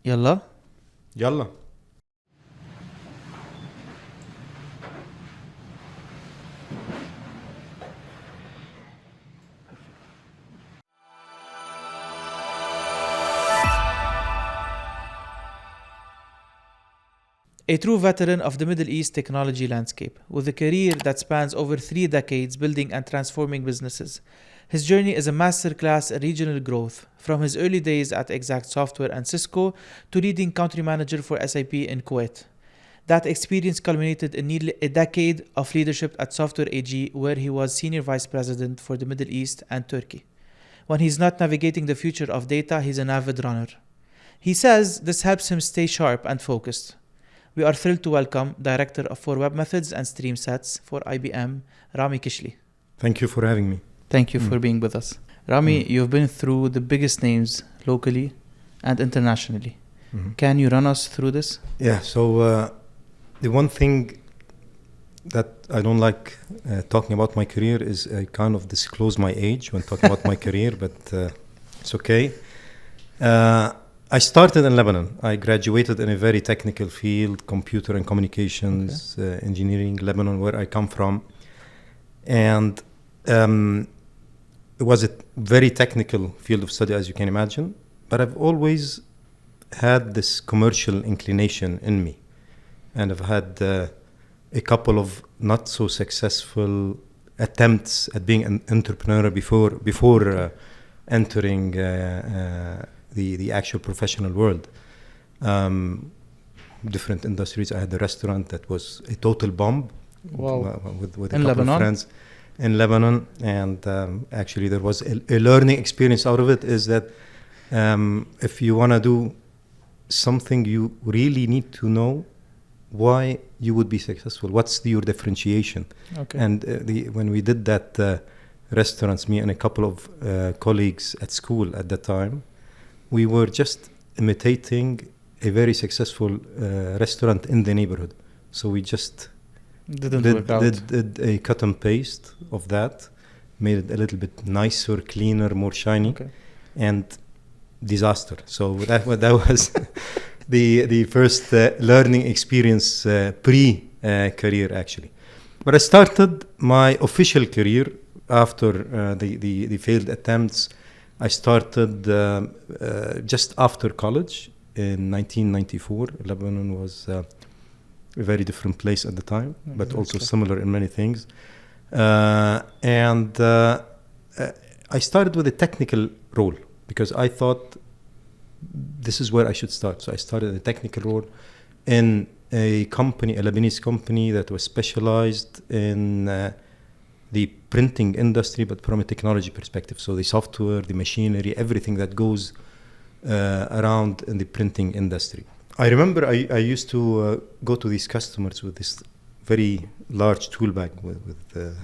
يلا. يلا. A true veteran of the Middle East technology landscape, with a career that spans over 3 decades building and transforming businesses. His journey is a masterclass in regional growth, from his early days at Exact Software and Cisco to leading country manager for SAP in Kuwait. That experience culminated in nearly a decade of leadership at Software AG, where he was Senior Vice President for the Middle East and Turkey. When he's not navigating the future of data, he's an avid runner. He says this helps him stay sharp and focused. We are thrilled to welcome Director for webMethods and StreamSets for IBM, Rami Kichli. Thank you for having me. Thank you for being with us. Rami, you've been through the biggest names locally and internationally. Can you run us through this? Yeah, so the one thing that I don't like talking about my career is I kind of disclose my age when talking about my career, but it's okay. I started in Lebanon. I graduated in a very technical field, computer and communications engineering, Lebanon, where I come from. And it was a very technical field of study, as you can imagine. But I've always had this commercial inclination in me. And I've had a couple of not so successful attempts at being an entrepreneur before entering the actual professional world. Different industries. I had a restaurant that was a total bomb. Wow. With a In couple Lebanon? of friends in Lebanon. And actually there was a learning experience out of it, is that if you want to do something, you really need to know why you would be successful. What's your differentiation? Okay. And when we did that restaurants, me and a couple of colleagues at school at that time, we were just imitating a very successful restaurant in the neighborhood. So we just did a cut and paste of that, made it a little bit nicer, cleaner, more shiny, and disaster. So that was the first learning experience pre-career actually. But I started my official career after the failed attempts. I started just after college in 1994. Lebanon was a very different place at the time, but also similar in many things. And I started with a technical role because I thought this is where I should start. So I started a technical role in a company, a Lebanese company that was specialized in the printing industry, but from a technology perspective. So the software, the machinery, everything that goes around in the printing industry. I remember I used to go to these customers with this very large tool bag with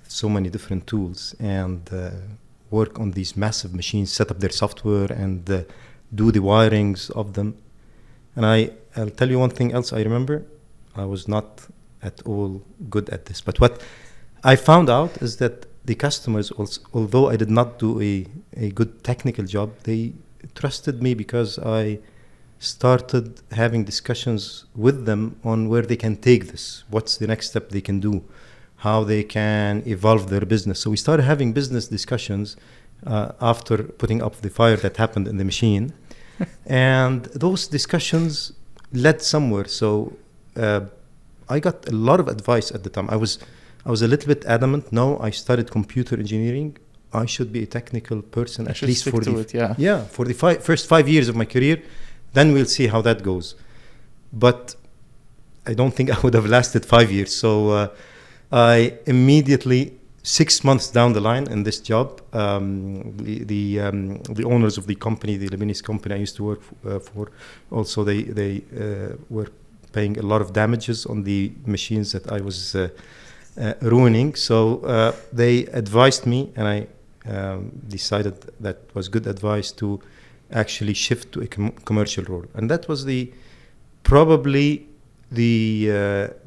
so many different tools and work on these massive machines, set up their software and do the wirings of them. And I'll tell you one thing else I remember. I was not at all good at this. But what I found out is that the customers, also, although I did not do a good technical job, they trusted me because I started having discussions with them on where they can take this, what's the next step they can do, how they can evolve their business. So we started having business discussions after putting up the fire that happened in the machine. And those discussions led somewhere. So I got a lot of advice at the time. I was a little bit adamant. No, I studied computer engineering. I should be a technical person, at least for the first 5 years of my career. Then we'll see how that goes. But I don't think I would have lasted 5 years. So I immediately, 6 months down the line in this job, the owners of the company, the Lebanese company I used to work for, also they were paying a lot of damages on the machines that I was ruining. So they advised me, and I decided that was good advice to actually shift to a commercial role. And that was probably the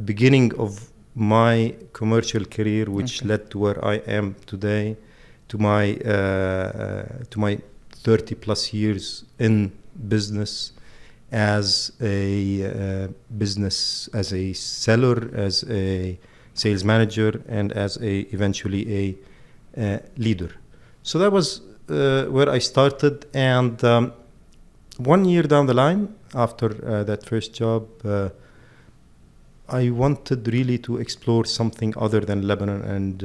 beginning of my commercial career, which led to where I am today, to my 30 plus years in business as a business, as a seller, as a sales manager, and as eventually a leader. So that was where I started. And 1 year down the line, after that first job, I wanted really to explore something other than Lebanon, and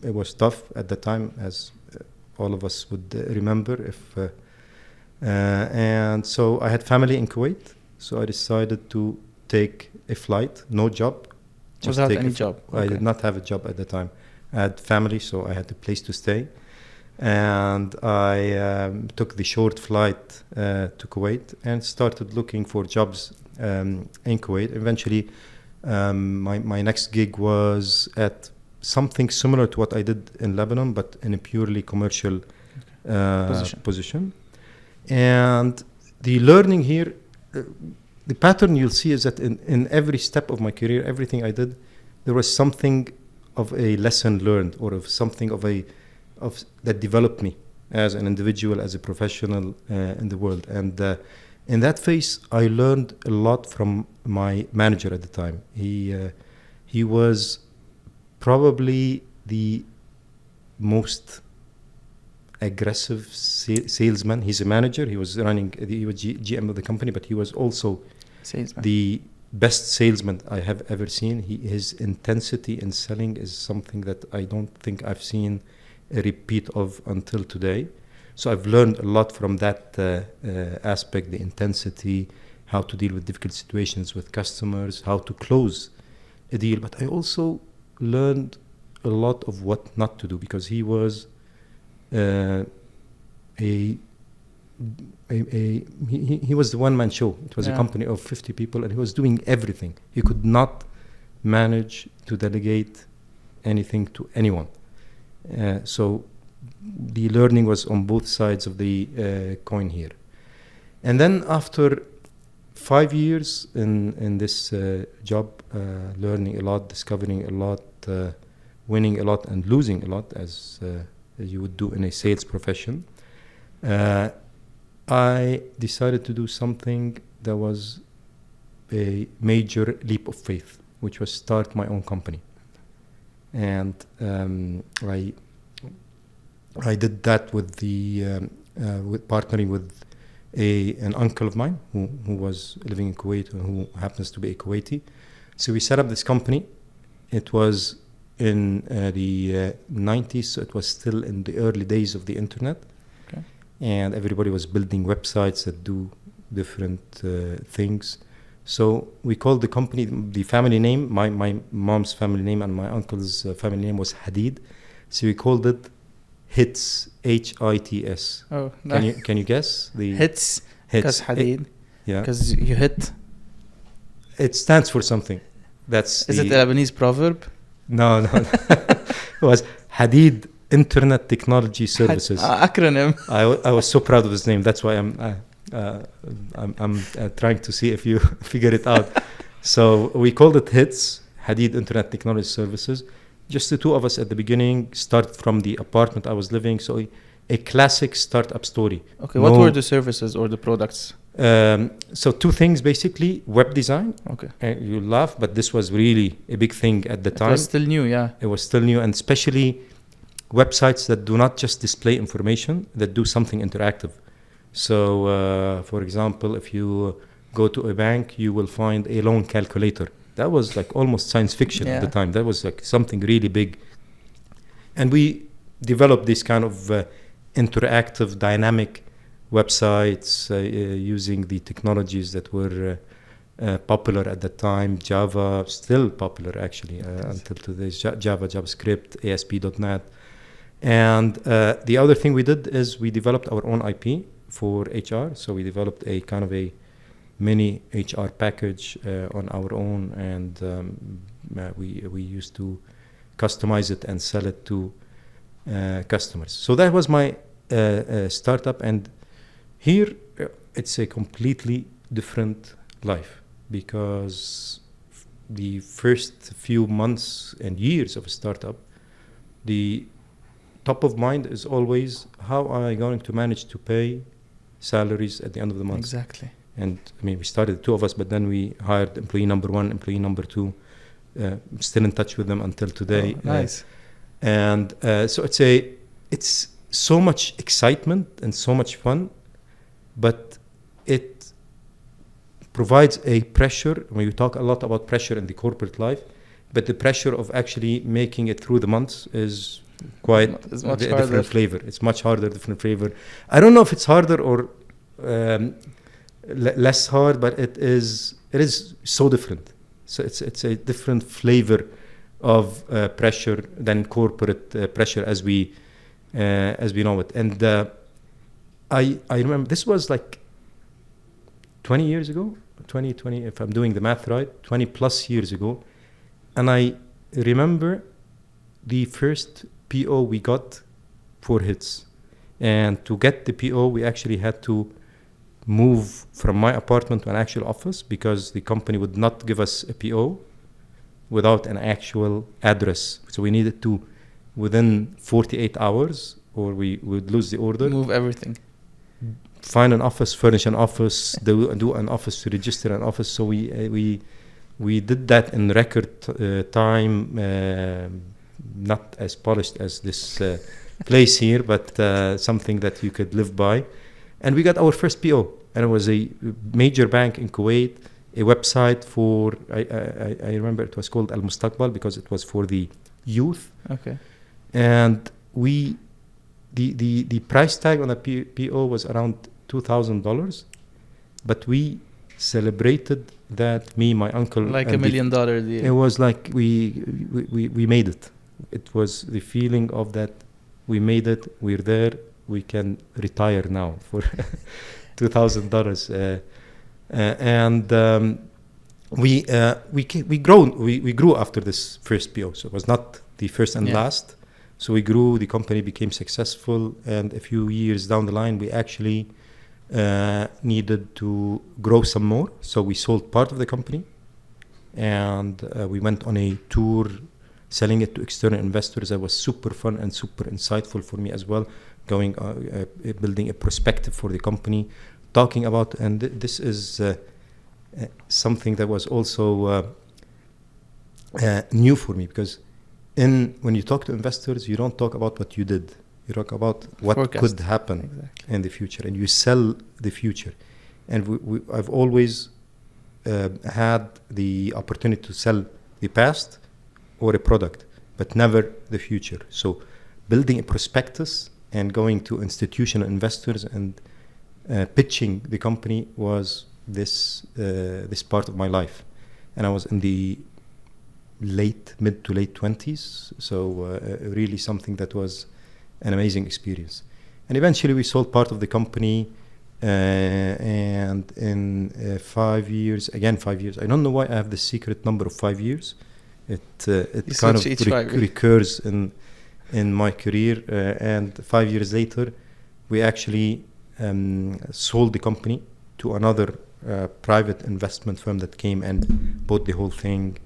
it was tough at the time, as all of us would remember. And so I had family in Kuwait, so I decided to take a flight, no job. Without any job? I did not have a job at the time. I had family, so I had a place to stay. And I took the short flight to Kuwait and started looking for jobs in Kuwait. Eventually, my next gig was at something similar to what I did in Lebanon, but in a purely commercial position. And the learning here, the pattern you'll see is that in every step of my career, everything I did, there was something of a lesson learned, or of something of that developed me as an individual, as a professional in the world. And in that phase, I learned a lot from my manager at the time. He was probably the most aggressive salesman. He's a manager. He was GM of the company, but he was also salesman. The best salesman I have ever seen. His intensity in selling is something that I don't think I've seen a repeat of until today. So I've learned a lot from that aspect, the intensity, how to deal with difficult situations with customers, how to close a deal. But I also learned a lot of what not to do, because he was he was the one-man show. It was a company of 50 people, and he was doing everything. He could not manage to delegate anything to anyone. So the learning was on both sides of the coin here. And then after 5 years in this job, learning a lot, discovering a lot, winning a lot and losing a lot, as you would do in a sales profession, I decided to do something that was a major leap of faith, which was start my own company. And I did that with partnering with an uncle of mine who was living in Kuwait and who happens to be a Kuwaiti. So we set up this company. It was in the 90s, so it was still in the early days of the internet. Okay. And everybody was building websites that do different things. So we called the company, the family name, my mom's family name and my uncle's family name was Hadid. So we called it HITS, HITS. Oh, nice. Can you guess the HITS? Because Hadid. Yeah. Because you hit. It stands for something. Is it a Lebanese proverb? No. It was Hadid Internet Technology Services. Acronym. I was so proud of his name. That's why I'm trying to see if you figure it out. So we called it HITS, Hadid Internet Technology Services. Just the two of us at the beginning, started from the apartment I was living. So a classic startup story. Okay, what were the services or the products? So two things, basically. Web design. Okay. You laugh, but this was really a big thing at the time. It was still new, yeah. It was still new, and especially websites that do not just display information, that do something interactive. So, for example, if you go to a bank, you will find a loan calculator. That was like almost science fiction at the time. That was like something really big. And we developed this kind of interactive, dynamic websites using the technologies that were popular at the time. Java, still popular actually until today. Java, JavaScript, ASP.NET. And the other thing we did is we developed our own IP for HR. So we developed a kind of a mini HR package on our own, and we used to customize it and sell it to customers. So that was my startup, and here it's a completely different life, because the first few months and years of a startup, the top of mind is always how am I going to manage to pay salaries at the end of the month. Exactly. And I mean, we started 2 of us, but then we hired employee number 1, employee number 2. Still in touch with them until today. Oh, nice. And so it's so much excitement and so much fun, but it provides a pressure. I mean, we talk a lot about pressure in the corporate life, but the pressure of actually making it through the months is quite a different flavor. It's much harder, different flavor. I don't know if it's harder or less hard, but it is so different. So it's a different flavor of pressure than corporate pressure as we know it. And I remember this was like 20 years ago, 20, if I'm doing the math right, 20 plus years ago. And I remember the first PO we got for hits. And to get the PO, we actually had to move from my apartment to an actual office because the company would not give us a PO without an actual address. So we needed to, within 48 hours, or we would lose the order. Move everything. Find an office, furnish an office, do an office to register an office. So we did that in record time, not as polished as this place here, but something that you could live by. And we got our first PO, and it was a major bank in Kuwait, a website for, I remember it was called Al-Mustaqbal because it was for the youth. Okay. And the price tag on the PO was around $2,000, but we celebrated that, me, my uncle. Like $1 million deal. It was like we made it. It was the feeling of that we made it, we're there, we can retire now for $2,000. We grew after this first PO. So it was not the first and last. So we grew, the company became successful, and a few years down the line, we actually needed to grow some more. So we sold part of the company, and we went on a tour selling it to external investors. That was super fun and super insightful for me as well, going building a perspective for the company, talking about, and this is something that was also new for me, because when you talk to investors, you don't talk about what you did. You talk about what could happen in the future, and you sell the future. And I've always had the opportunity to sell the past or a product, but never the future. So building a prospectus and going to institutional investors and pitching the company was this part of my life. And I was in the mid to late 20s, so really something that was an amazing experience. And eventually we sold part of the company, and in 5 years, I don't know why I have the secret number of 5 years. It kind of recurs in my career, and 5 years later we actually sold the company to another private investment firm that came and bought the whole thing,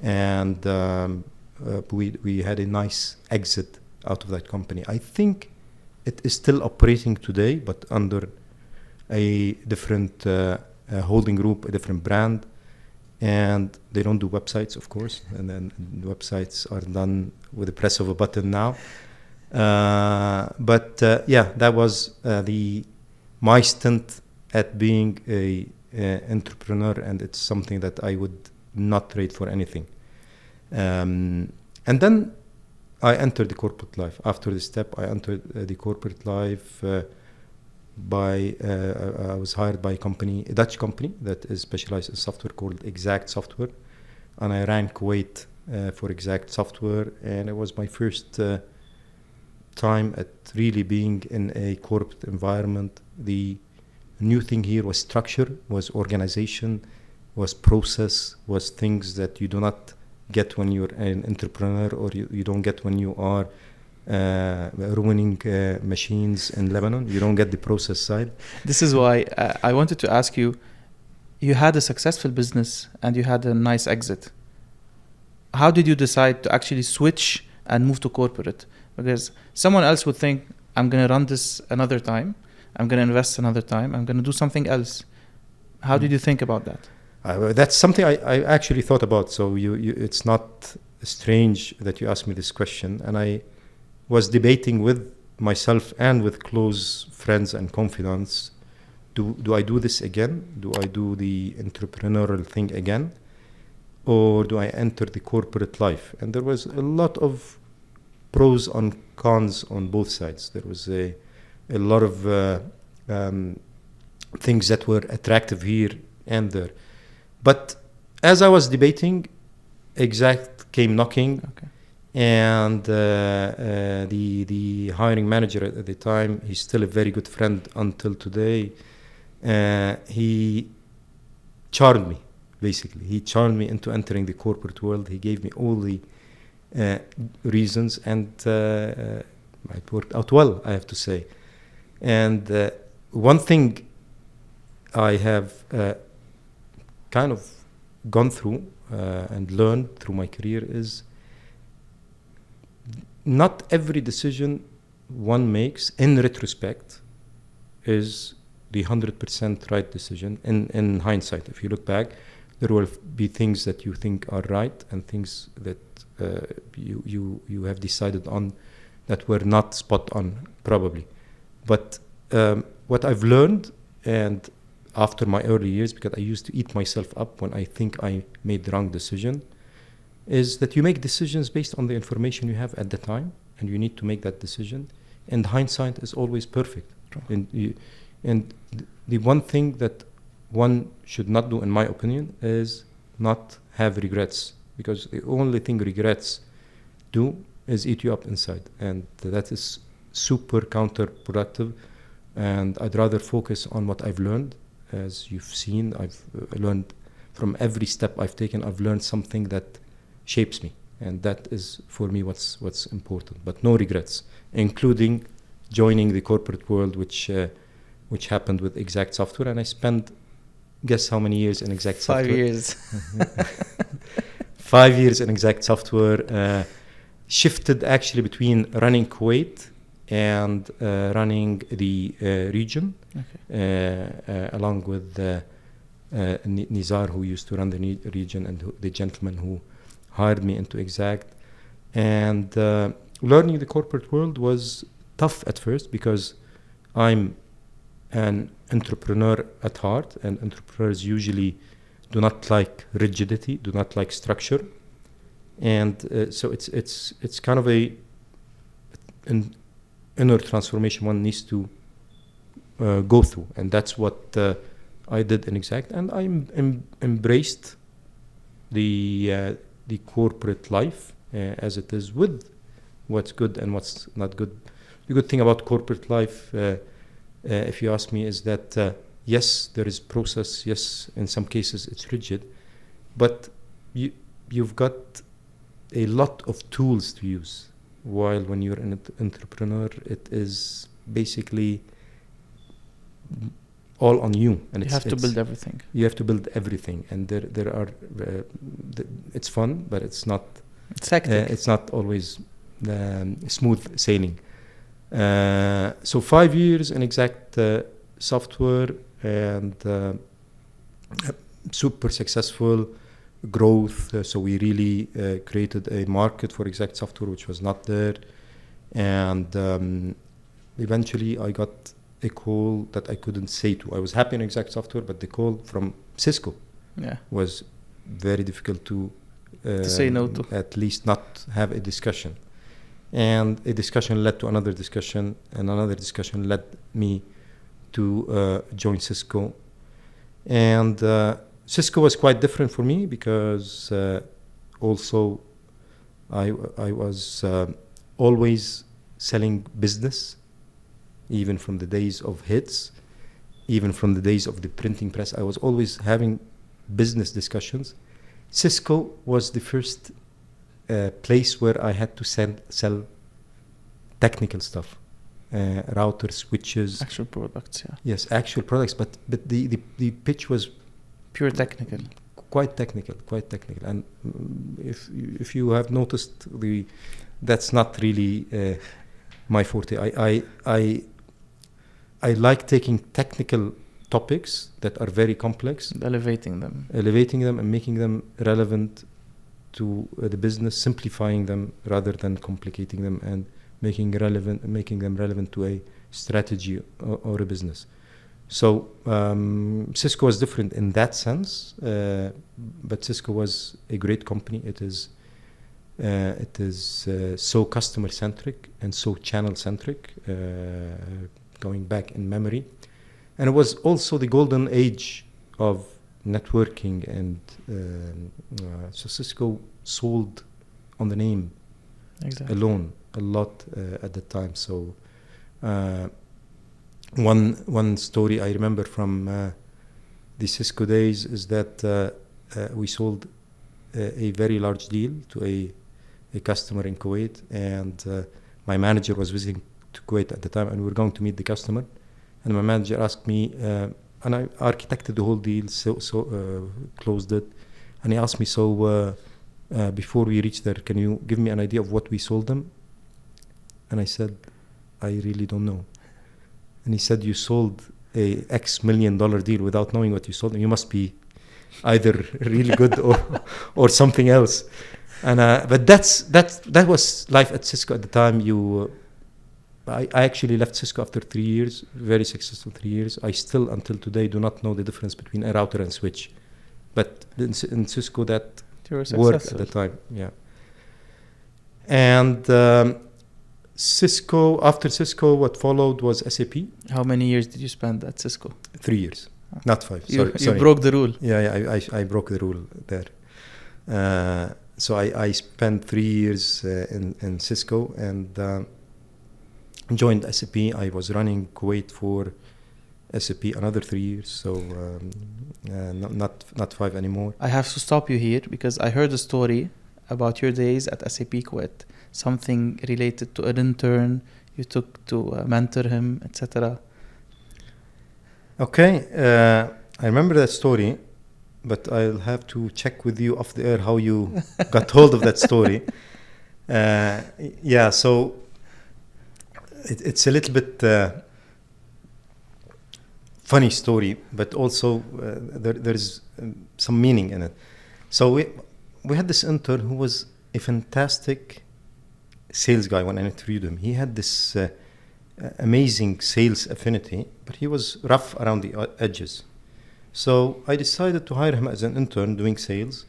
and we had a nice exit out of that company. I think it is still operating today, but under a different holding group, a different brand, and they don't do websites, of course, and then the websites are done with the press of a button now. But that was my stint at being a entrepreneur, and it's something that I would not trade for anything. And then I entered the corporate life. After this step, I entered the corporate life I was hired by a Dutch company that is specialized in software called Exact Software, and I ran Kuwait for Exact Software, and it was my first time at really being in a corporate environment. The new thing here was structure, was organization, was process, was things that you do not get when you're an entrepreneur, or you don't get when you are ruining machines in Lebanon. You don't get the process side. This is why I wanted to ask you, you had a successful business and you had a nice exit. How did you decide to actually switch and move to corporate? Because someone else would think, I'm going to run this another time, I'm going to invest another time, I'm going to do something else. How did you think about that? That's something I actually thought about. So it's not strange that you asked me this question. And I was debating with myself and with close friends and confidants. Do I do this again? Do I do the entrepreneurial thing again? Or do I enter the corporate life? And there was a lot of pros and cons on both sides. There was a lot of things that were attractive here and there. But as I was debating, Exact came knocking. Okay. And the hiring manager at the time, he's still a very good friend until today. He charmed me, basically. He charmed me into entering the corporate world. He gave me all the reasons, and it worked out well, I have to say. And one thing I have kind of gone through and learned through my career is not every decision one makes in retrospect is the 100% right decision. In hindsight, if you look back, there will be things that you think are right and things that you have decided on that were not spot on, probably. But what I've learned, and after my early years, because I used to eat myself up when I think I made the wrong decision, is that you make decisions based on the information you have at the time, and you need to make that decision. And hindsight is always perfect. And the one thing that one should not do, in my opinion, is not have regrets, because the only thing regrets do is eat you up inside, and that is super counterproductive. And I'd rather focus on what I've learned. As you've seen, I've learned from every step I've taken. I've learned something that shapes me, and that is for me what's important. But no regrets, including joining the corporate world, which happened with Exact Software. And I spent, guess how many years in Exact Software? 5 years. 5 years in Exact Software. Shifted actually between running Kuwait and running the region, okay. Along with Nizar, who used to run the region, and the gentleman who hired me into Exact. And learning the corporate world was tough at first, because I'm an entrepreneur at heart, and entrepreneurs usually do not like rigidity, do not like structure. And so it's kind of an inner transformation one needs to go through, and that's what I did in Exact. And I embraced the corporate life as it is, with what's good and what's not good. The good thing about corporate life, if you ask me, is that yes, there is process. Yes, in some cases it's rigid, but you've got a lot of tools to use. While when you're an entrepreneur, it is basically all on you, and you have to build everything. You have to build everything, and there are. It's fun, but it's not. It's hectic. It's not always smooth sailing. So 5 years in Exact Software, and super successful growth. So we really created a market for Exact Software which was not there. And eventually I got a call that I couldn't say to. I was happy in Exact Software, but the call from Cisco was very difficult to say no to. At least not have a discussion. And a discussion led to another discussion, and another discussion led me to join Cisco. And Cisco was quite different for me, because also I was always selling business, even from the days of hits, even from the days of the printing press. I was always having business discussions. Cisco was the first place where I had to sell technical stuff, routers, switches. Actual products, yeah. Yes, actual products, but the pitch was pure technical. Quite technical. And if you have noticed, that's not really my forte. I like taking technical topics that are very complex, Elevating them. and making them relevant to the business, simplifying them rather than complicating them, and making them relevant to a strategy or a business. So Cisco was different in that sense, but Cisco was a great company. It is so customer centric and so channel centric, going back in memory, and it was also the golden age of networking, and so Cisco sold on the name alone a lot at the time. So one story I remember from the Cisco days is that we sold a very large deal to a customer in Kuwait, and my manager was visiting to Kuwait at the time, and we were going to meet the customer, and my manager asked me, and I architected the whole deal, so closed it, and he asked me, so before we reach there, can you give me an idea of what we sold them? And I said, I really don't know. And he said, you sold a X $1 million deal without knowing what you sold them. You must be either really good or something else. And but that was life at Cisco at the time. I actually left Cisco after 3 years, very successful 3 years. I still, until today, do not know the difference between a router and switch. But in Cisco, that worked at the time. Yeah. And after Cisco, what followed was SAP. How many years did you spend at Cisco? 3 years, not 5. You Sorry. broke the rule. Yeah, I broke the rule there. So I spent 3 years in Cisco, and joined SAP. I was running Kuwait for SAP another 3 years, so not 5 anymore. I have to stop you here because I heard a story about your days at SAP Kuwait. Something related to an intern you took to mentor him, etc. Okay, I remember that story, but I'll have to check with you off the air how you got hold of that story. Yeah, so it's a little bit funny story, but also there's some meaning in it. So we had this intern who was a fantastic sales guy. When I interviewed him, he had this amazing sales affinity, but he was rough around the edges. So I decided to hire him as an intern doing sales,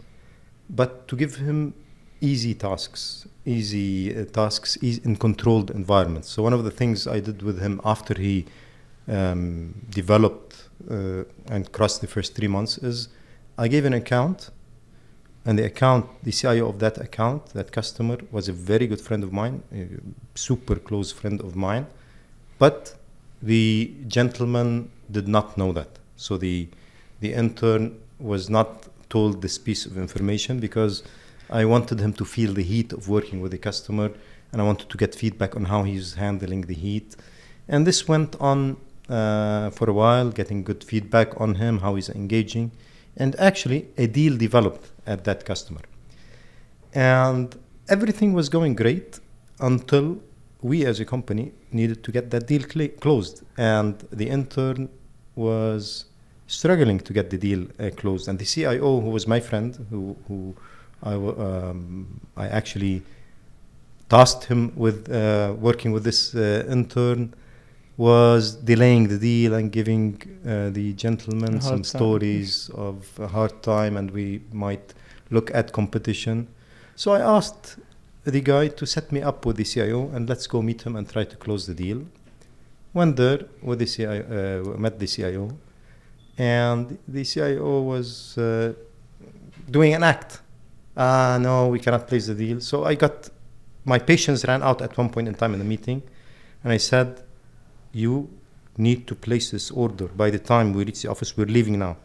but to give him easy tasks in controlled environments. So one of the things I did with him after he developed and crossed the first 3 months is I gave an account, and the CIO of that account, that customer, was a very good friend of mine, a super close friend of mine, but the gentleman did not know that. So the intern was not told this piece of information because I wanted him to feel the heat of working with the customer, and I wanted to get feedback on how he's handling the heat. And this went on for a while, getting good feedback on him, how he's engaging. And actually, a deal developed at that customer. And everything was going great until we as a company needed to get that deal closed. And the intern was struggling to get the deal closed. And the CIO, who was my friend, who I actually tasked him with working with this intern, was delaying the deal and giving the gentleman some stories of a hard time, and we might look at competition. So I asked the guy to set me up with the CIO and let's go meet him and try to close the deal. Went there with the CIO, met the CIO, and the CIO was doing an act. No, we cannot place the deal. So my patience ran out at one point in time in the meeting, and I said, you need to place this order. By the time we reach the office, we're leaving now.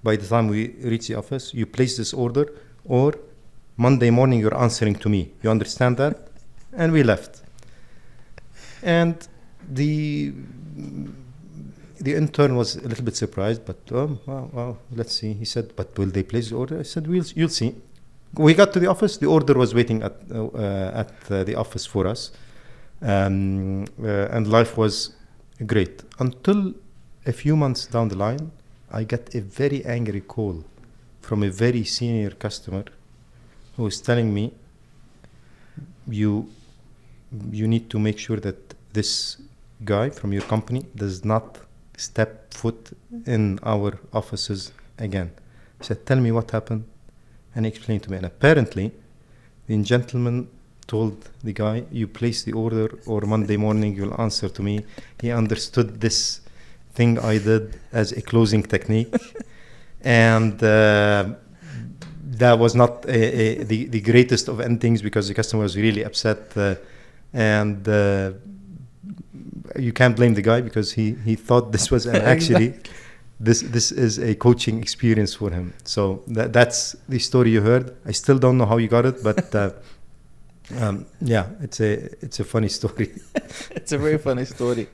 By the time we reach the office, you place this order, or Monday morning you're answering to me. You understand that? And we left. And the intern was a little bit surprised, but well, let's see. He said, but will they place the order? I said, you'll see. We got to the office. The order was waiting at the office for us, and life was great until a few months down the line, I got a very angry call from a very senior customer who is telling me, you need to make sure that this guy from your company does not step foot in our offices again. I said, tell me what happened. And he explained to me. And apparently, the gentleman told the guy, you place the order or Monday morning you'll answer to me. He understood this thing I did as a closing technique. And that was not the greatest of endings because the customer was really upset. And you can't blame the guy because he thought this was actually this is a coaching experience for him. So that's the story you heard. I still don't know how you got it, but yeah, it's a funny story. It's a very funny story.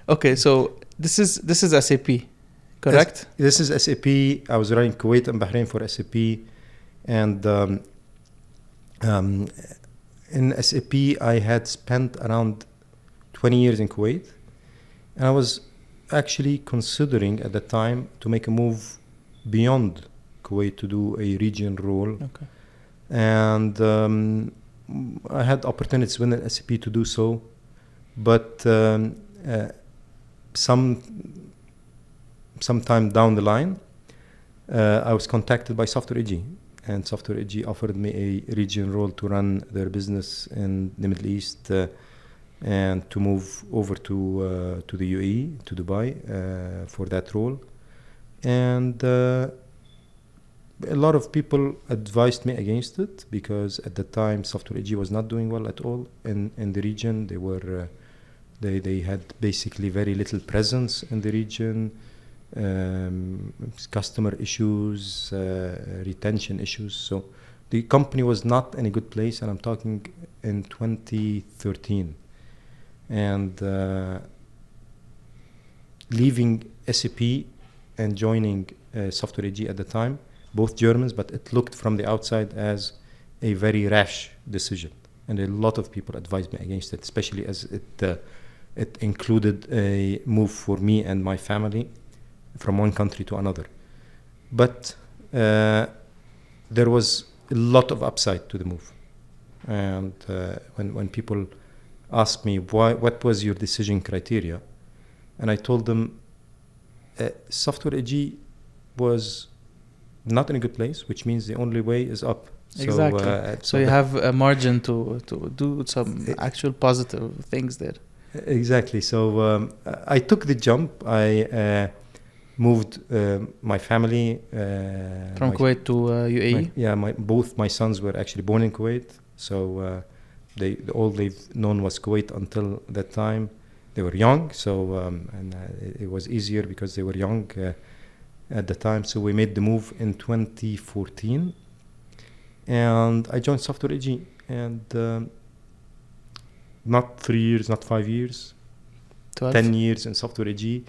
Okay, so this is SAP, correct? This is SAP. I was running Kuwait and Bahrain for SAP, and in SAP I had spent around 20 years in Kuwait, and I was actually considering at the time to make a move beyond Kuwait to do a region role. Okay. And I had opportunities within SAP to do so, but sometime down the line, I was contacted by Software AG, and Software AG offered me a region role to run their business in the Middle East and to move over to the UAE, to Dubai, for that role. And a lot of people advised me against it because at the time Software AG was not doing well at all in the region. They were they had basically very little presence in the region, customer issues, retention issues. So the company was not in a good place, and I'm talking in 2013. And leaving SAP and joining Software AG at the time, both Germans, but it looked from the outside as a very rash decision. And a lot of people advised me against it, especially as it included a move for me and my family from one country to another. But there was a lot of upside to the move. And when people asked me what was your decision criteria, and I told them Software AG was not in a good place, which means the only way is up. Exactly. So you have a margin to do some actual positive things there. Exactly. So I took the jump. I moved my family from Kuwait to UAE. Both my sons were actually born in Kuwait. So all they've known was Kuwait until that time. They were young, so and it was easier because they were young at the time. So we made the move in 2014, and I joined Software AG. And not 3 years, not 5 years, 10 years in Software AG.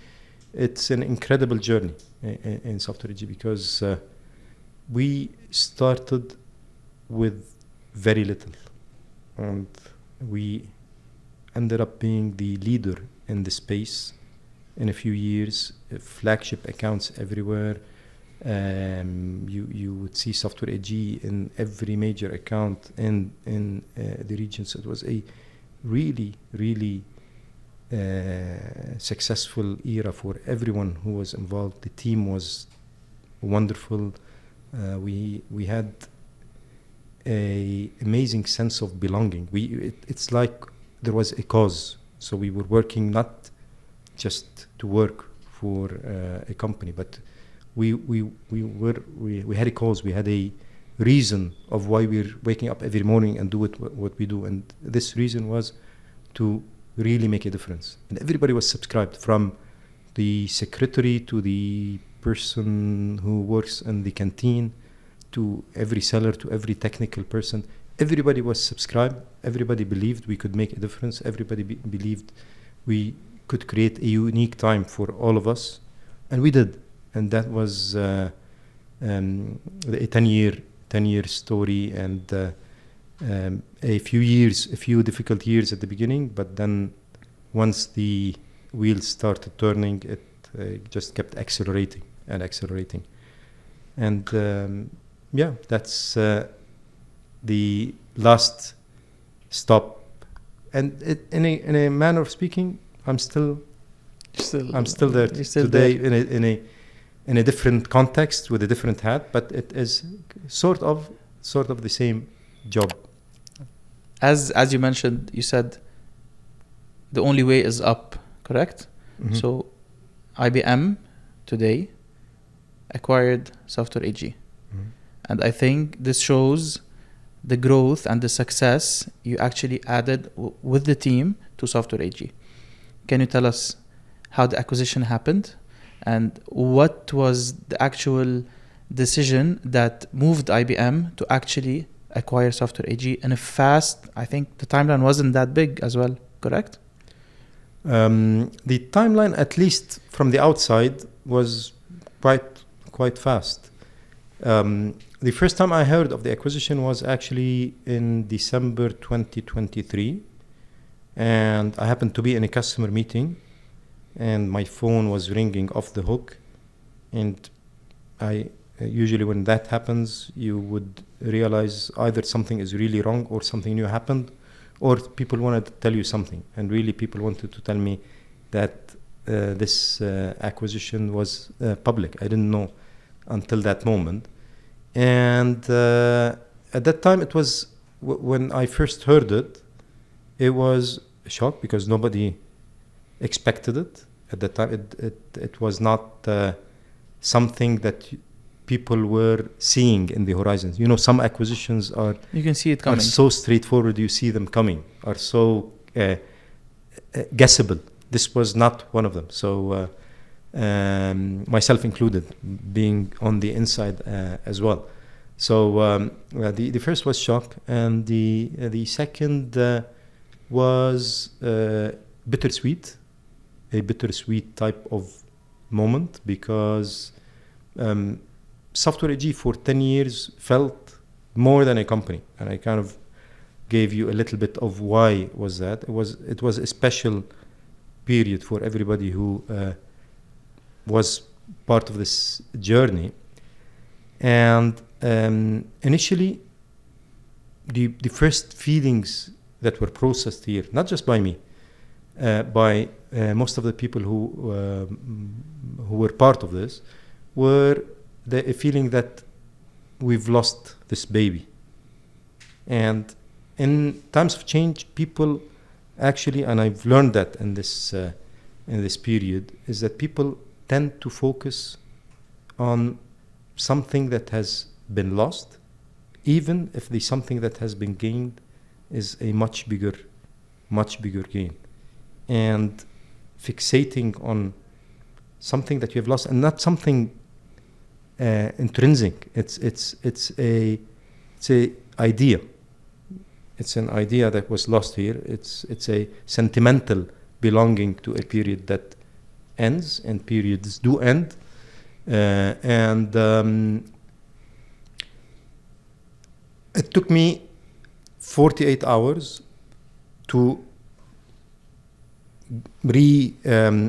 It's an incredible journey in Software AG because we started with very little. And we ended up being the leader in the space in a few years, flagship accounts everywhere. You would see Software AG in every major account in the region. So it was a really, really successful era for everyone who was involved. The team was wonderful. We had an amazing sense of belonging. It's like there was a cause. So we were working not just to work for a company, but we had a cause. We had a reason of why we're waking up every morning and do what we do. And this reason was to really make a difference. And everybody was subscribed, from the secretary to the person who works in the canteen, to every seller, to every technical person. Everybody was subscribed. Everybody believed we could make a difference. Everybody believed we could create a unique time for all of us. And we did. And that was a 10-year story, and a few difficult years at the beginning. But then once the wheels started turning, it just kept accelerating and accelerating. And that's the last stop. And in a manner of speaking, I'm still there today in a different context with a different hat, but it is sort of the same job. As you mentioned, you said the only way is up, correct? Mm-hmm. So IBM today acquired Software AG. Mm-hmm. And I think this shows the growth and the success you actually added with the team to Software AG. Can you tell us how the acquisition happened and what was the actual decision that moved IBM to actually acquire Software AG in a fast, I think the timeline wasn't that big as well, correct? The timeline, at least from the outside, was quite fast. The first time I heard of the acquisition was actually in December 2023, and I happened to be in a customer meeting, and my phone was ringing off the hook. And I usually, when that happens, you would realize either something is really wrong or something new happened, or people wanted to tell you something. And really, people wanted to tell me that this acquisition was public. I didn't know until that moment. And at that time, it was when I first heard it, it was a shock because nobody expected it. At that time, it was not something that people were seeing in the horizons. You know, some acquisitions you can see it coming. Are so straightforward. You see them coming. Are so guessable. This was not one of them. So myself included, being on the inside as well. So the first was shock, and the second was bittersweet, a bittersweet type of moment, because Software AG for 10 years felt more than a company, and I kind of gave you a little bit of why was that. It was a special period for everybody who was part of this journey. And initially, the first feelings that were processed here, not just by me, by most of the people who were part of this, were the feeling that we've lost this baby. And in times of change, people actually, and I've learned that in this period, is that people tend to focus on something that has been lost, even if the something that has been gained is a much bigger gain. And fixating on something that you have lost, and not something intrinsic. It's a idea. It's an idea that was lost here. It's a sentimental belonging to a period that ends, and periods do end. And it took me 48 hours to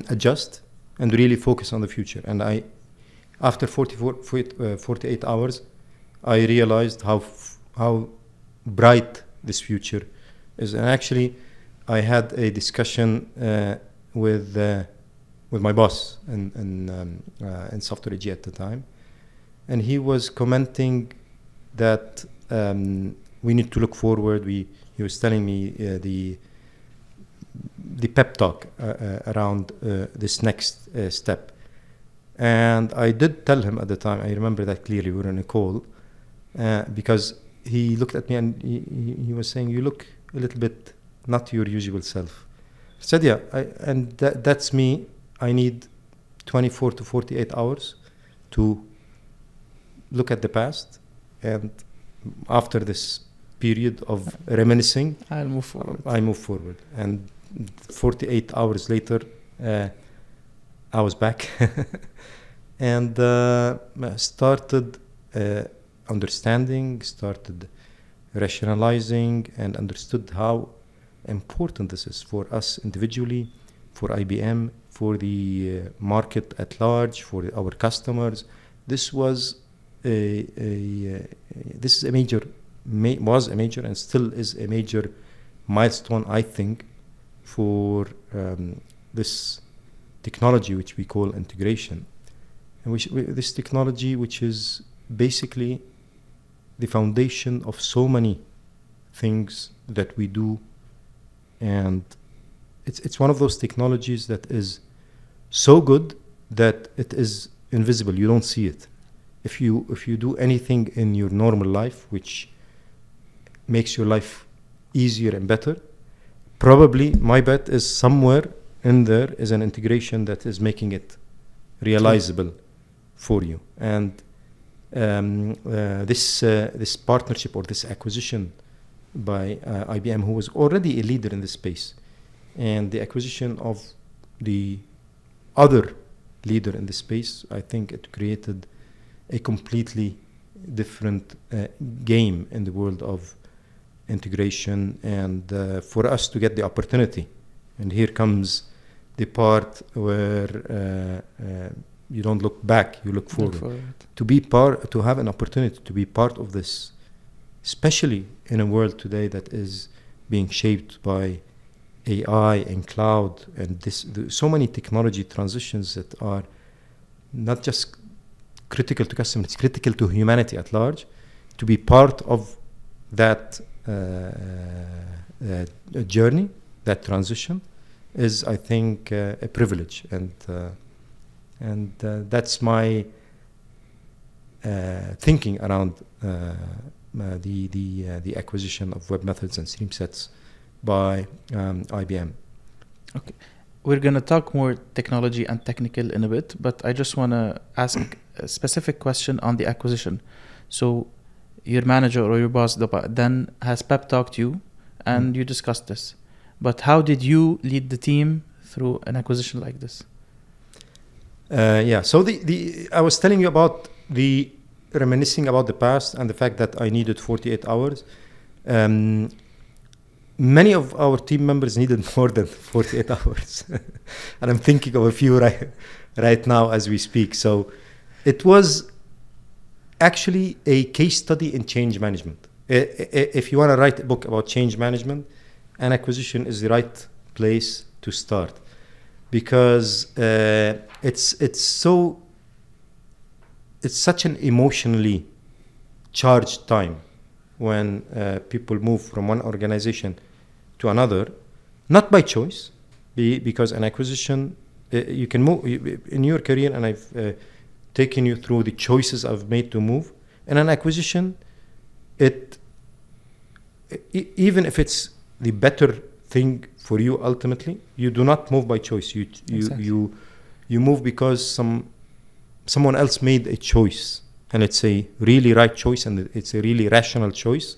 adjust and really focus on the future. And after 48 hours, I realized how bright this future is. And actually, I had a discussion with my boss in Software AG at the time, and he was commenting that we need to look forward. He was telling me the pep talk around this next step. And I did tell him at the time, I remember that clearly, we were on a call, because he looked at me and he was saying, you look a little bit not your usual self. I said, yeah, and that's me. I need 24 to 48 hours to look at the past, and after this period of reminiscing, I move forward. And 48 hours later, I was back and started understanding, started rationalizing, and understood how important this is for us individually for IBM, for the market at large, for our customers. This was this is a major, was a major and still is a major milestone, I think, for this technology which we call integration. And this technology which is basically the foundation of so many things that we do, and it's one of those technologies that is so good that it is invisible. You don't see it. If you do anything in your normal life which makes your life easier and better, probably my bet is somewhere in there is an integration that is making it realizable for you. And this partnership or this acquisition by IBM, who was already a leader in this space, and the acquisition of the other leader in this space, I think it created a completely different game in the world of integration. And for us to get the opportunity, and here comes the part where you don't look back, you look forward. To have an opportunity to be part of this, especially in a world today that is being shaped by AI and cloud and so many technology transitions that are not just critical to customers, it's critical to humanity at large. To be part of that journey, that transition, is, I think, a privilege, and that's my thinking around the acquisition of webMethods and StreamSets by IBM. Okay, we're gonna talk more technology and technical in a bit, but I just wanna ask a specific question on the acquisition. So, your manager or your boss then has pep talked you, and you discussed this. But how did you lead the team through an acquisition like this? So I was telling you about the reminiscing about the past and the fact that I needed 48 hours. Many of our team members needed more than 48 hours. And I'm thinking of a few right now as we speak. So it was actually a case study in change management. If you want to write a book about change management, an acquisition is the right place to start, because it's such an emotionally charged time when people move from one organization to another, not by choice, because an acquisition, you can move in your career, and I've taken you through the choices I've made to move. In an acquisition, even if it's the better thing for you ultimately, you do not move by choice. You move because someone else made a choice, and it's a really right choice, and it's a really rational choice.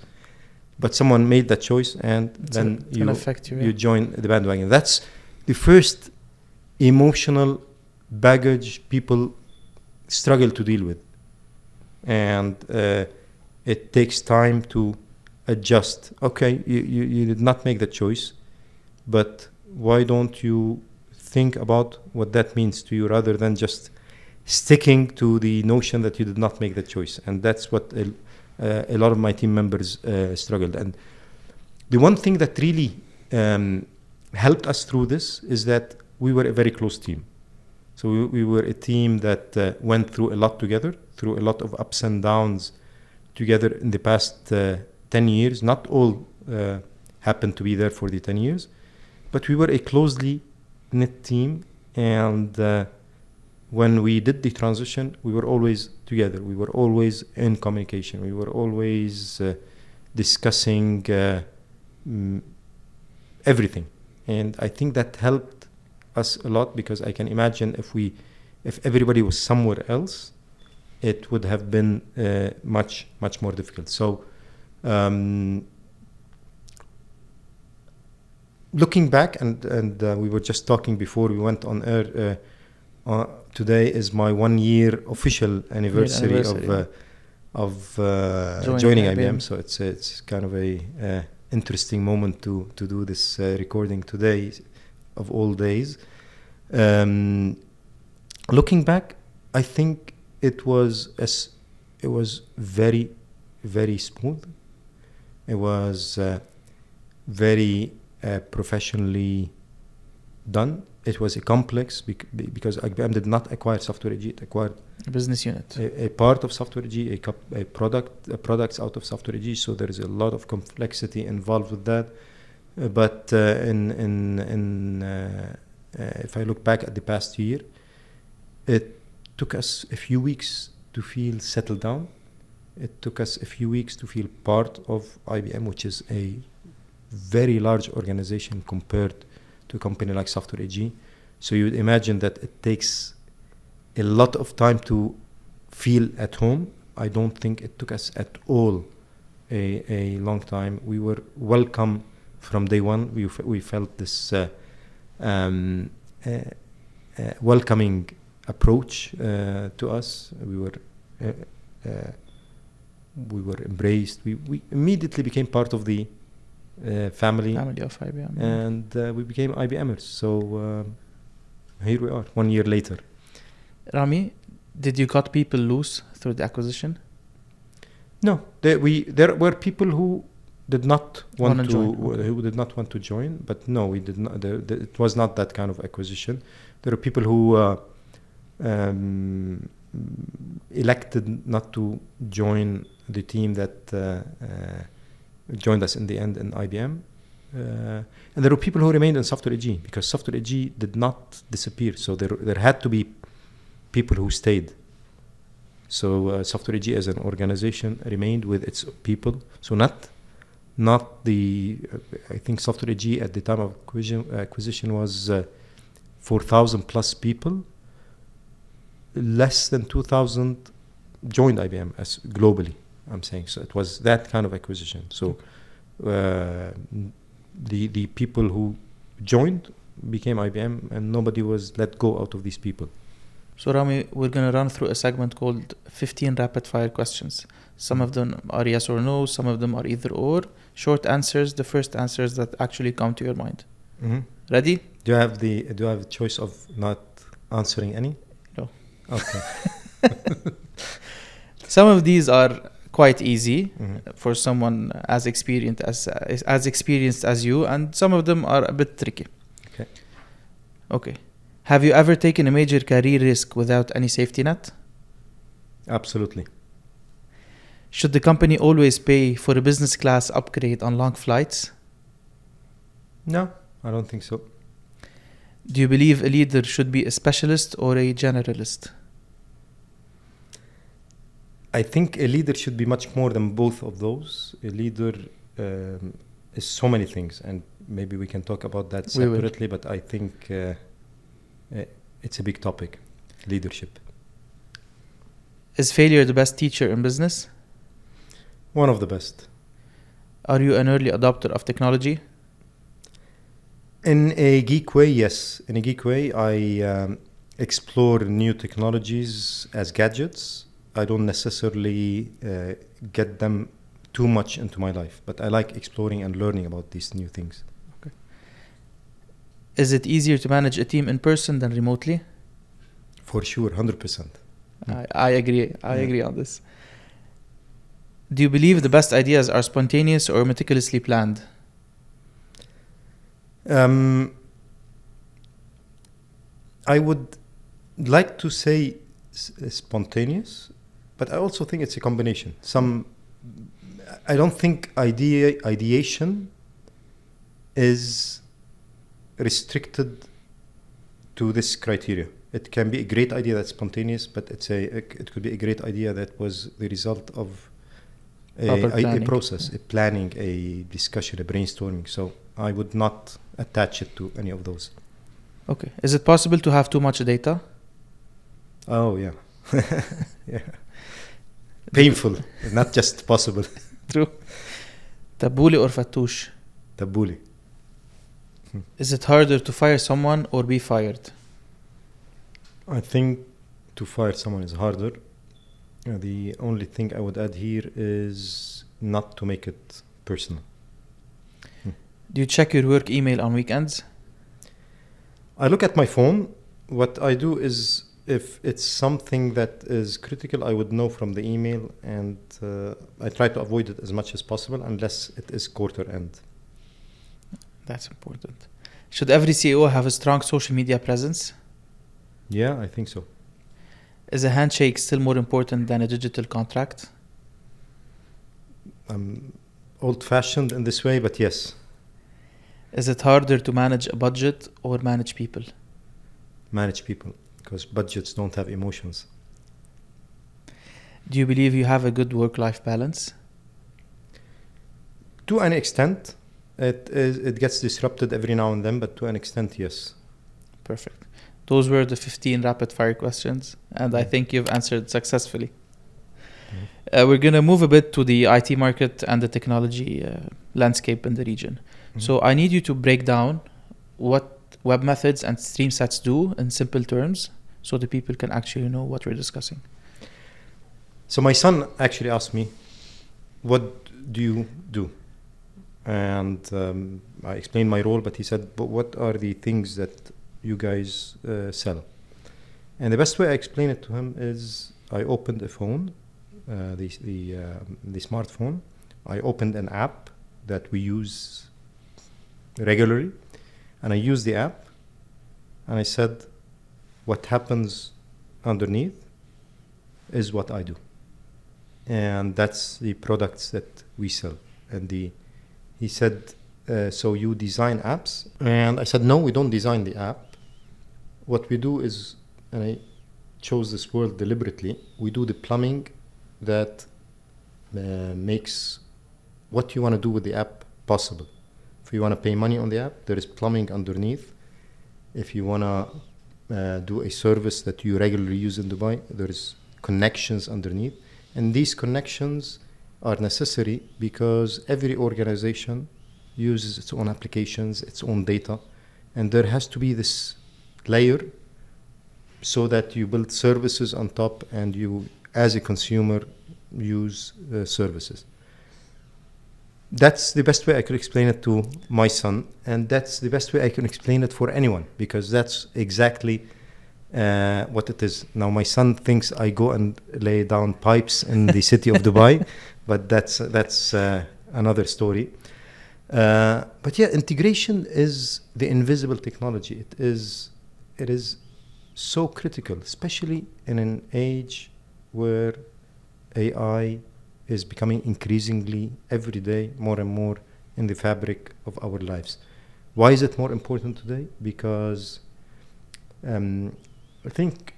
But someone made that choice, and then you join the bandwagon. That's the first emotional baggage people struggle to deal with, and it takes time to adjust. Okay, you did not make that choice, but why don't you think about what that means to you, rather than just sticking to the notion that you did not make that choice? And that's what a lot of my team members struggled. And the one thing that really helped us through this is that we were a very close team. So we were a team that went through a lot together, through a lot of ups and downs together in the past 10 years. Not all happened to be there for the 10 years, but we were a closely knit team. And when we did the transition, we were always together. We were always in communication. We were always discussing everything. And I think that helped us a lot, because I can imagine if everybody was somewhere else, it would have been much more difficult. So looking back, and we were just talking before we went on air, today is my 1 year official anniversary of joining IBM. So it's kind of a interesting moment to do this recording today, of all days. Looking back, I think it was very, very smooth. It was very professionally done. It was a complex because IBM did not acquire Software AG. It acquired A business unit. a part of Software AG, products out of Software AG. So there is a lot of complexity involved with that. But if I look back at the past year, it took us a few weeks to feel settled down. It took us a few weeks to feel part of IBM, which is a very large organization compared to a company like Software AG. So you would imagine that it takes a lot of time to feel at home. I don't think it took us at all a long time. We were welcome from day one. We felt this welcoming approach to us. We were embraced. We immediately became part of the family of IBM. and we became IBMers. So here we are 1 year later. Rami, did you cut people loose through the acquisition? No, there were people who did not want to join. who did not want to join, but no, we did not. It was not that kind of acquisition. There are people who elected not to join the team that joined us in the end in IBM. And there were people who remained in Software AG because Software AG did not disappear. So there had to be people who stayed. So Software AG as an organization remained with its people. So not the. I think Software AG at the time of acquisition was 4,000 plus people. Less than 2,000 joined IBM as globally. I'm saying so. It was that kind of acquisition. So the people who joined became IBM, and nobody was let go out of these people. So Rami, we're going to run through a segment called 15 rapid fire questions. Some of them are yes or no, some of them are either or. Short answers, the first answers that actually come to your mind. Mm-hmm. Ready? Do you have a choice of not answering any? No. Okay. Some of these are quite easy Mm-hmm. for someone as experienced as you, and some of them are a bit tricky. Okay. Have you ever taken a major career risk without any safety net? Absolutely. Should the company always pay for a business class upgrade on long flights? No, I don't think so. Do you believe a leader should be a specialist or a generalist? I think a leader should be much more than both of those. A leader is so many things, and maybe we can talk about that separately, but I think it's a big topic, leadership. Is failure the best teacher in business? One of the best. Are you an early adopter of technology? In a geek way, yes. In a geek way, I explore new technologies as gadgets. I don't necessarily get them too much into my life, but I like exploring and learning about these new things. Okay. Is it easier to manage a team in person than remotely? For sure, 100%. I agree. I agree on this. Do you believe the best ideas are spontaneous or meticulously planned? I would like to say spontaneous, but I also think it's a combination. I don't think ideation is restricted to this criteria. It can be a great idea that's spontaneous, but it could be a great idea that was the result of a process, a planning, a discussion, a brainstorming. So I would not attach it to any of those. Okay. Is it possible to have too much data? Oh, yeah. Yeah. Painful, not just possible. True. Tabbouleh or Fattoush? Tabbouleh. Is it harder to fire someone or be fired? I think to fire someone is harder. The only thing I would add here is not to make it personal. Do you check your work email on weekends? I look at my phone. What I do is, if it's something that is critical, I would know from the email, and I try to avoid it as much as possible unless it is quarter end. That's important. Should every CEO have a strong social media presence? Yeah, I think so. Is a handshake still more important than a digital contract? I'm old-fashioned in this way, but yes. Is it harder to manage a budget or manage people? Manage people, because budgets don't have emotions. Do you believe you have a good work-life balance? To an extent, it gets disrupted every now and then, but to an extent, yes. Perfect. Those were the 15 rapid-fire questions, and I think you've answered successfully. We're going to move a bit to the IT market and the technology landscape in the region. Mm-hmm. So I need you to break down what webMethods and StreamSets do in simple terms so the people can actually know what we're discussing. So my son actually asked me, what do you do? And I explained my role, but he said, but what are the things that you guys sell? And the best way I explain it to him is, I opened a phone, the smartphone. I opened an app that we use regularly, and I used the app, and I said, what happens underneath is what I do. And that's the products that we sell. And he said, so you design apps? And I said, no, we don't design the app. What we do is, and I chose this word deliberately, we do the plumbing that makes what you want to do with the app possible. If you want to pay money on the app, there is plumbing underneath. If you want to do a service that you regularly use in Dubai, there is connections underneath. And these connections are necessary because every organization uses its own applications, its own data, and there has to be this layer so that you build services on top and you, as a consumer, use services. That's the best way I could explain it to my son, and that's the best way I can explain it for anyone, because that's exactly what it is. Now, my son thinks I go and lay down pipes in the city of Dubai, but that's another story. But yeah, integration is the invisible technology. It is so critical, especially in an age where AI is becoming increasingly every day more and more in the fabric of our lives. Why is it more important today? Because think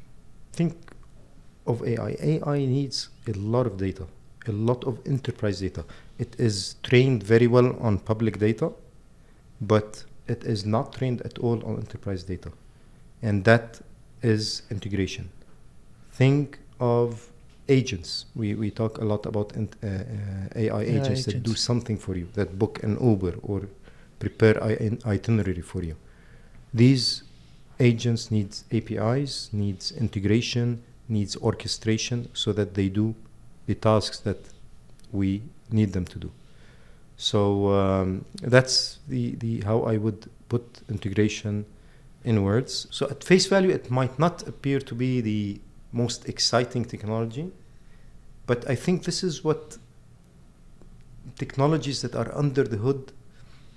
of AI. AI needs a lot of data, a lot of enterprise data. It is trained very well on public data, but it is not trained at all on enterprise data. And that is integration. Think of agents. We talk a lot about AI agents that do something for you, that book an Uber or prepare an itinerary for you. These agents needs APIs, needs integration, needs orchestration so that they do the tasks that we need them to do. So that's the how I would put integration in words. So at face value, it might not appear to be the most exciting technology, but I think this is what technologies that are under the hood,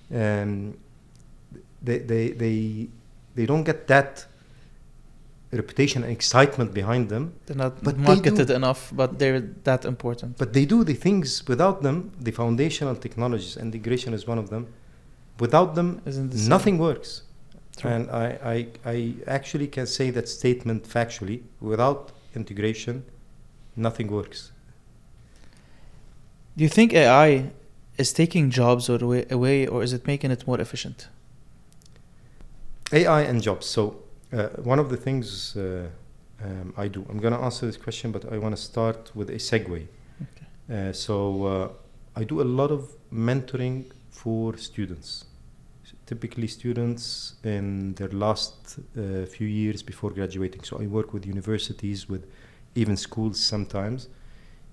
they don't get that reputation and excitement behind them. They're not marketed enough, but they're that important. But they do the things without them. The foundational technologies, integration is one of them. Without them, nothing works. True. And I actually can say that statement factually. Without integration, nothing works. Do you think AI is taking jobs away, or is it making it more efficient? AI and jobs. So one of the things I do, I'm going to answer this question, but I want to start with a segue. Okay. So I do a lot of mentoring for students. Typically students in their last few years before graduating. So I work with universities, with even schools sometimes.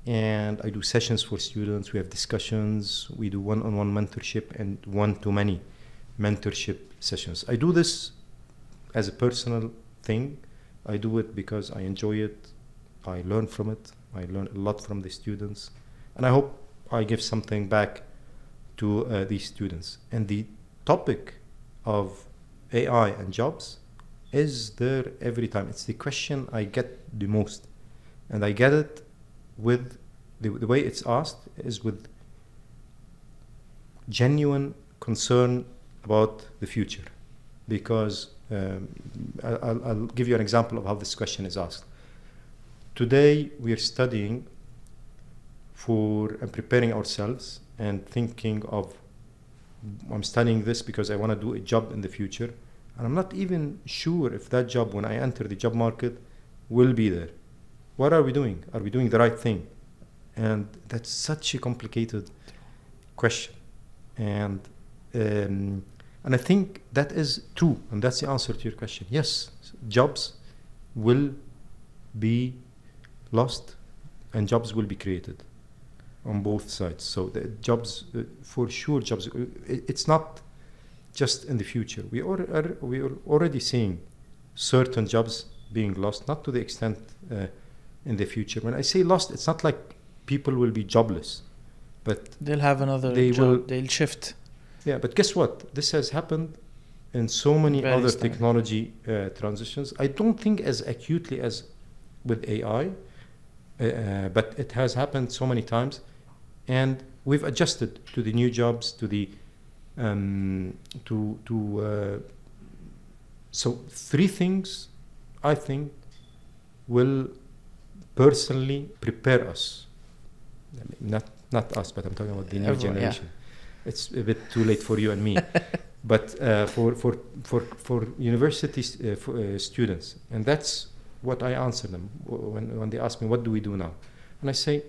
And I do sessions for students. We have discussions. We do one-on-one mentorship and one-to-many mentorship sessions. I do this as a personal thing. I do it because I enjoy it. I learn from it. I learn a lot from the students. And I hope I give something back to these students. And the topic of AI and jobs is there every time. It's the question I get the most. And I get it with the way it's asked is with genuine concern about the future. Because I'll give you an example of how this question is asked. Today we are studying for and preparing ourselves and thinking of, I'm studying this because I want to do a job in the future, and I'm not even sure if that job, when I enter the job market, will be there. What are we doing? Are we doing the right thing? And that's such a complicated question. And I think that is true, and that's the answer to your question. Yes, jobs will be lost and jobs will be created on both sides. So the jobs, for sure, jobs, it's not just in the future. We are already seeing certain jobs being lost, not to the extent in the future. When I say lost, it's not like people will be jobless, but they'll have another job, they'll shift. Yeah, but guess what? This has happened in so many other technology transitions. I don't think as acutely as with AI, but it has happened so many times, and we've adjusted to the new jobs, to the so three things I think will personally prepare us. I mean, not us, but I'm talking about the new generation. Yeah. It's a bit too late for you and me, but for university students, and that's what I answer them when they ask me, what do we do now? And I say,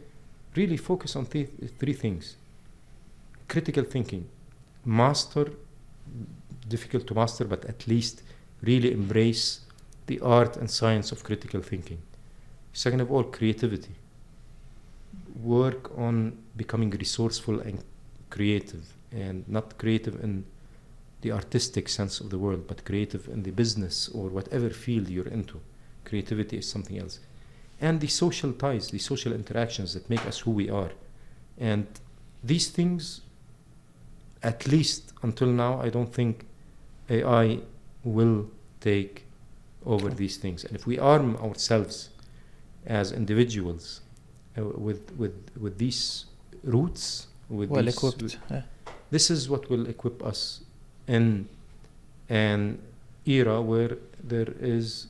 really focus on three things. Critical thinking. Master, difficult to master, but at least really embrace the art and science of critical thinking. Second of all, creativity. Work on becoming resourceful and creative, and not creative in the artistic sense of the word, but creative in the business or whatever field you're into. Creativity is something else. And the social ties, the social interactions that make us who we are. And these things, at least until now, I don't think AI will take over these things. And if we arm ourselves as individuals with these roots, with well these, equipped, this is what will equip us in an era where there is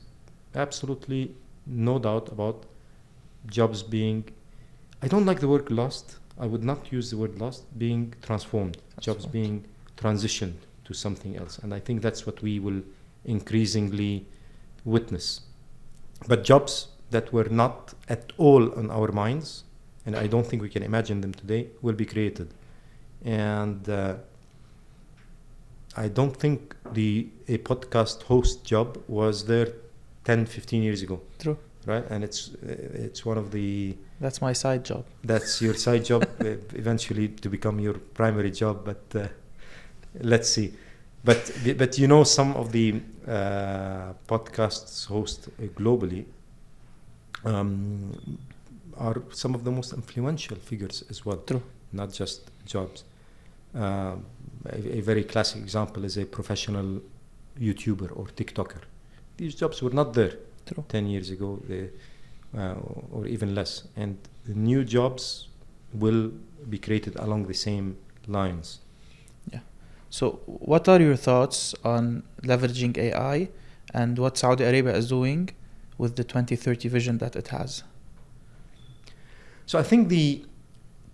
absolutely no doubt about jobs being, I don't like the word lost, I would not use the word lost, being transformed, jobs being transitioned to something else. And I think that's what we will increasingly witness. But jobs that were not at all on our minds, and I don't think we can imagine them today, will be created. And I don't think a podcast host job was there 10, 15 years ago. True. Right? And it's one of the... That's my side job. That's your side job, eventually to become your primary job, but let's see. But you know, some of the podcasts host globally are some of the most influential figures as well. True. Not just jobs. A very classic example is a professional YouTuber or TikToker. These jobs were not there. True. 10 years ago, or even less. And the new jobs will be created along the same lines. Yeah. So what are your thoughts on leveraging AI and what Saudi Arabia is doing with the 2030 vision that it has? So I think the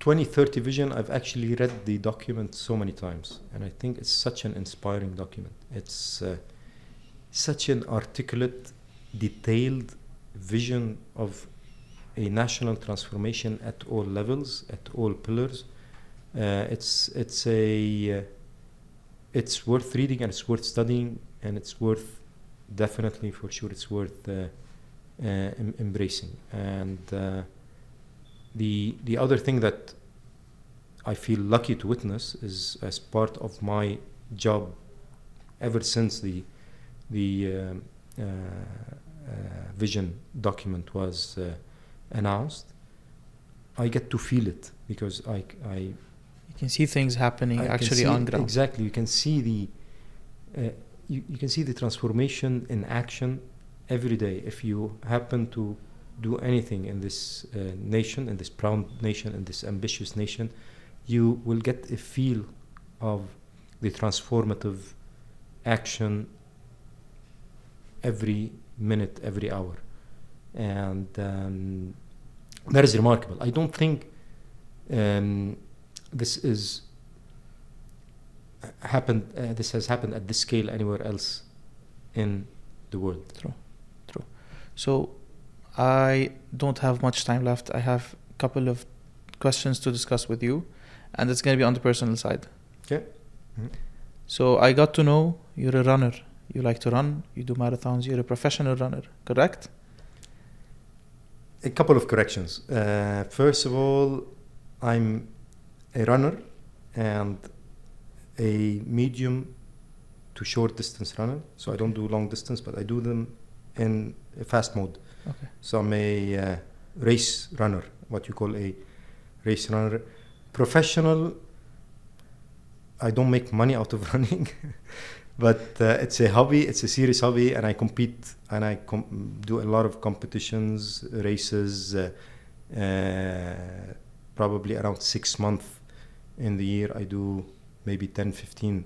2030 vision, I've actually read the document so many times, and I think it's such an inspiring document. It's such an articulate, detailed vision of a national transformation at all levels, at all pillars. It's worth reading, and it's worth studying, and it's worth, definitely for sure, it's worth embracing. And the other thing that I feel lucky to witness is, as part of my job ever since the the vision document was announced, I get to feel it because You can see things happening I actually can see, on ground. exactly. You can see you can see the transformation in action every day. If you happen to do anything in this nation, in this proud nation, in this ambitious nation, you will get a feel of the transformative action every minute, every hour, and that is remarkable. I don't think this is happened. This has happened at this scale anywhere else in the world. True. So I don't have much time left. I have a couple of questions to discuss with you, and it's going to be on the personal side. Okay. So I got to know you're a runner. You like to run. You do marathons. You're a professional runner, correct? A couple of corrections. First of all, I'm a runner and a medium to short distance runner. So I don't do long distance, but I do them in a fast mode. Okay. So I'm a race runner, what you call a race runner. Professional, I don't make money out of running, but it's a hobby, it's a serious hobby, and I compete and I do a lot of competitions, races, probably around 6 months in the year. I do maybe 10, 15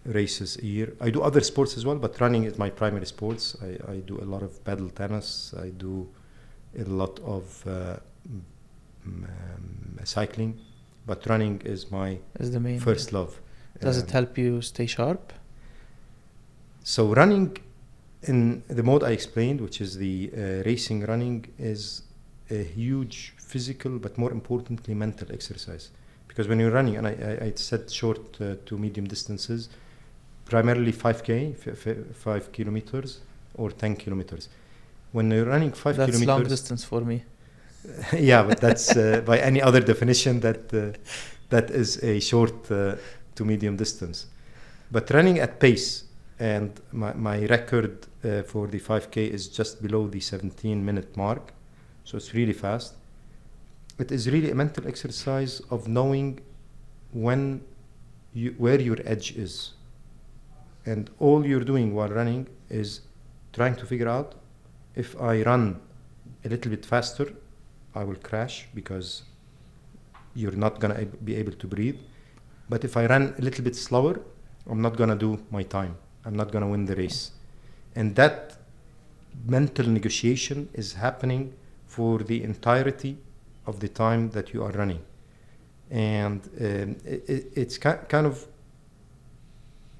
races a year. I do other sports as well, but running is my primary sports. I do a lot of paddle tennis. I do a lot of cycling, but running is my the main first love. Does it help you stay sharp? So running in the mode I explained, which is the racing running, is a huge physical, but more importantly, mental exercise. Because when you're running, and I said short to medium distances, primarily 5K, 5 kilometers or 10 kilometers. When you're running 5 That's kilometers... long distance for me. Yeah, but that's by any other definition that is a short to medium distance. But running at pace, and my record for the 5K is just below the 17-minute mark, so it's really fast. It is really a mental exercise of knowing where your edge is. And all you're doing while running is trying to figure out, if I run a little bit faster, I will crash because you're not going to be able to breathe. But if I run a little bit slower, I'm not going to do my time. I'm not going to win the race. And that mental negotiation is happening for the entirety of the time that you are running. And it's kind of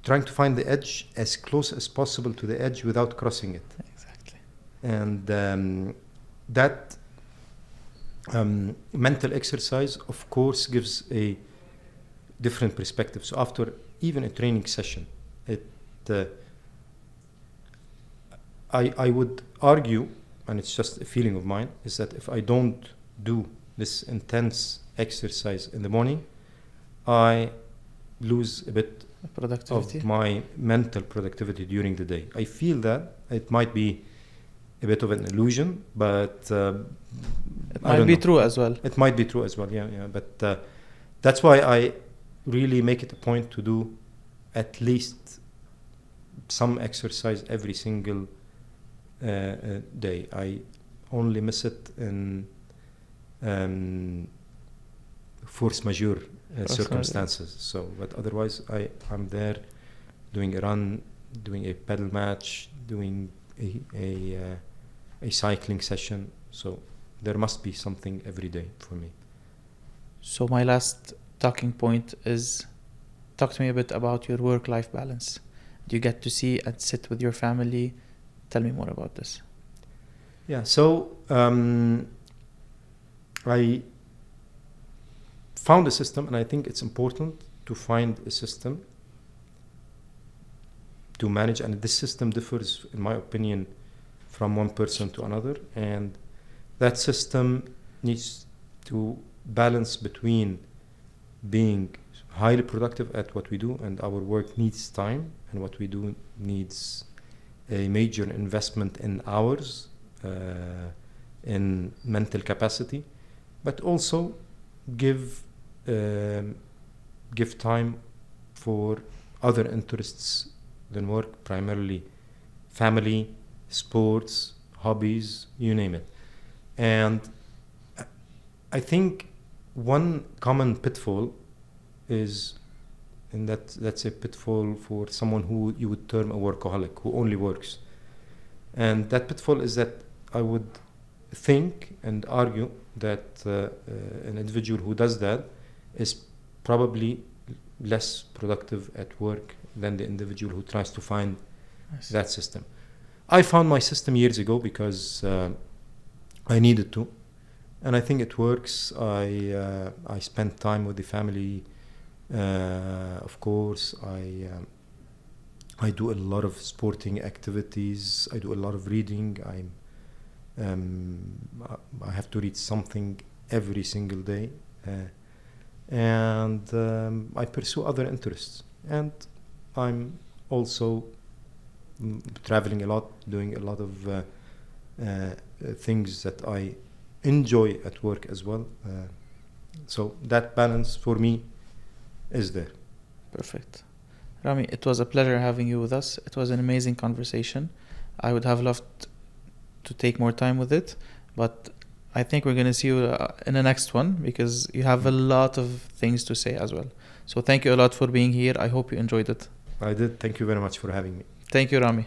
trying to find the edge as close as possible to the edge without crossing it. Exactly. And that mental exercise, of course, gives a different perspective. So after even a training session, I would argue, and it's just a feeling of mine, is that if I don't do this intense exercise in the morning, I lose a bit of my mental productivity during the day. I feel that it might be a bit of an illusion, but it might be true as well. It might be true as well, yeah. But that's why I really make it a point to do at least some exercise every single day. I only miss it in force majeure circumstances. So, but otherwise, I'm there doing a run, doing a pedal match, doing a cycling session. So there must be something every day for me. So my last talking point is, talk to me a bit about your work-life balance. Do you get to see and sit with your family? Tell me more about this. Yeah, so I found a system, and I think it's important to find a system to manage, and this system differs, in my opinion, from one person to another, and that system needs to balance between being highly productive at what we do, and our work needs time, and what we do needs a major investment in hours, in mental capacity, but also give time for other interests than work, primarily family, sports, hobbies, you name it. And I think one common pitfall is, and that's a pitfall for someone who you would term a workaholic, who only works. And that pitfall is that I would think and argue that an individual who does that is probably less productive at work than the individual who tries to find that system. I found my system years ago because I needed to, and I think it works. I spend time with the family. Of course, I do a lot of sporting activities. I do a lot of reading. I have to read something every single day, and I pursue other interests. And I'm also traveling a lot, doing a lot of things that I enjoy at work as well. So that balance for me is there. Perfect. Rami, it was a pleasure having you with us. It was an amazing conversation. I would have loved to take more time with it, but I think we're going to see you in the next one, because you have a lot of things to say as well. So thank you a lot for being here. I hope you enjoyed it. I did. Thank you very much for having me. Thank you, Rami.